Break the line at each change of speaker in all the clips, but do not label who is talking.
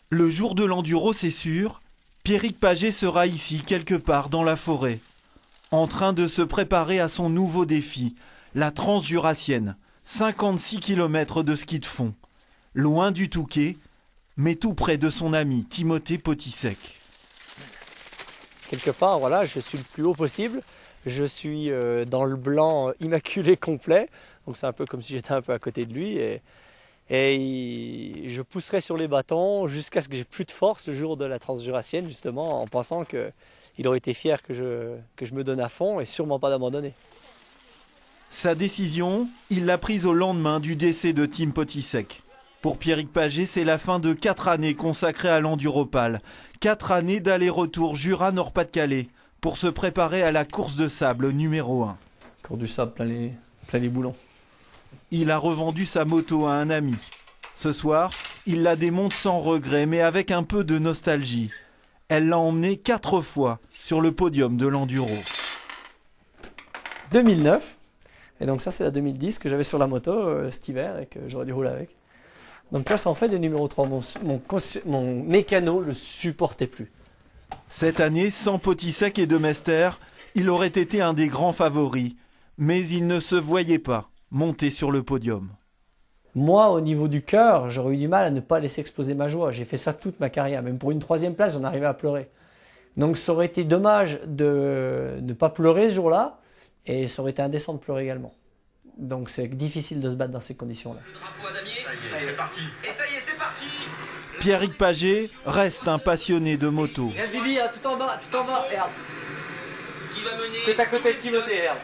Le jour de l'enduro, c'est sûr, Pierrick Pagé sera ici, quelque part dans la forêt, en train de se préparer à son nouveau défi, la Transjurassienne, 56 km de ski de fond, loin du Touquet, mais tout près de son ami Timothée Potisek.
Quelque part, voilà, je suis le plus haut possible, je suis dans le blanc immaculé complet, donc c'est un peu comme si j'étais un peu à côté de lui, et je pousserai sur les bâtons jusqu'à ce que j'ai plus de force le jour de la Transjurassienne, justement, en pensant qu'il aurait été fier que je me donne à fond et sûrement pas d'abandonner.
Sa décision, il l'a prise au lendemain du décès de Tim Potisek. Pour Pierrick Pagé, c'est la fin de 4 années consacrées à l'enduropale. 4 années d'aller-retour Jura-Nord-Pas-de-Calais pour se préparer à la course de sable numéro 1.
Cours du sable plein les boulons.
Il a revendu sa moto à un ami. Ce soir, il la démonte sans regret, mais avec un peu de nostalgie. Elle l'a emmené 4 fois sur le podium de l'enduro.
2009, et donc ça c'est la 2010 que j'avais sur la moto cet hiver et que j'aurais dû rouler avec. Donc là ça en fait des numéro 3, mon mécano le supportait plus.
Cette année, sans Potisek et de Mester, il aurait été un des grands favoris, mais il ne se voyait pas monter sur le podium.
Moi, au niveau du cœur, j'aurais eu du mal à ne pas laisser exploser ma joie. J'ai fait ça toute ma carrière. Même pour une 3e place, j'en arrivais à pleurer. Donc ça aurait été dommage de ne pas pleurer ce jour-là, et ça aurait été indécent de pleurer également. Donc c'est difficile de se battre dans ces conditions-là.
Le drapeau à damier, ça y est, c'est parti. Et ça y est, c'est parti.
Pierrick Pagé reste un passionné de moto.
Regarde Bibi, tout en bas, regarde.
Qui va mener?
C'est à côté de Timothée, regarde.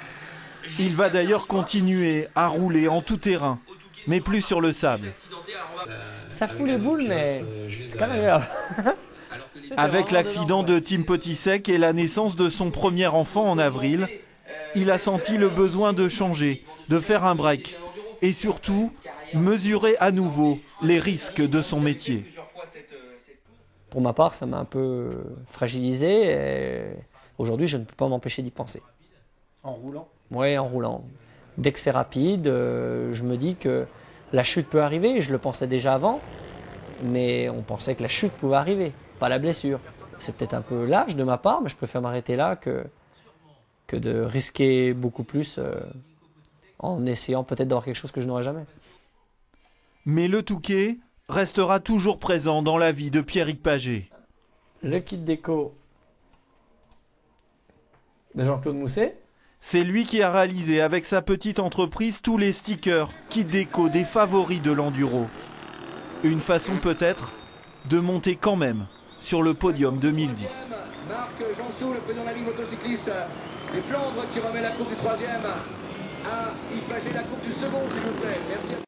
Il va d'ailleurs continuer à rouler en tout terrain, mais plus sur le sable.
Ça fout les boules, mais c'est quand même agréable.
Avec l'accident de Tim Potisek et la naissance de son premier enfant en avril, il a senti le besoin de changer, de faire un break et surtout mesurer à nouveau les risques de son métier.
Pour ma part, ça m'a un peu fragilisé et aujourd'hui, je ne peux pas m'empêcher d'y penser.
En roulant ?
Oui, en roulant. Dès que c'est rapide, je me dis que la chute peut arriver. Je le pensais déjà avant, mais on pensait que la chute pouvait arriver, pas la blessure. C'est peut-être un peu lâche de ma part, mais je préfère m'arrêter là que de risquer beaucoup plus en essayant peut-être d'avoir quelque chose que je n'aurai jamais.
Mais le Touquet restera toujours présent dans la vie de Pierrick Pagé.
Le kit déco de Jean-Claude Mousset.
C'est lui qui a réalisé avec sa petite entreprise tous les stickers, kits déco des favoris de l'enduro. Une façon peut-être de monter quand même sur le podium 2010.
Marc Jansou, le président de la Ligue motocycliste des Flandres, qui remet la coupe du 3e à Yves Pagé, la coupe du second, s'il vous plaît. Merci.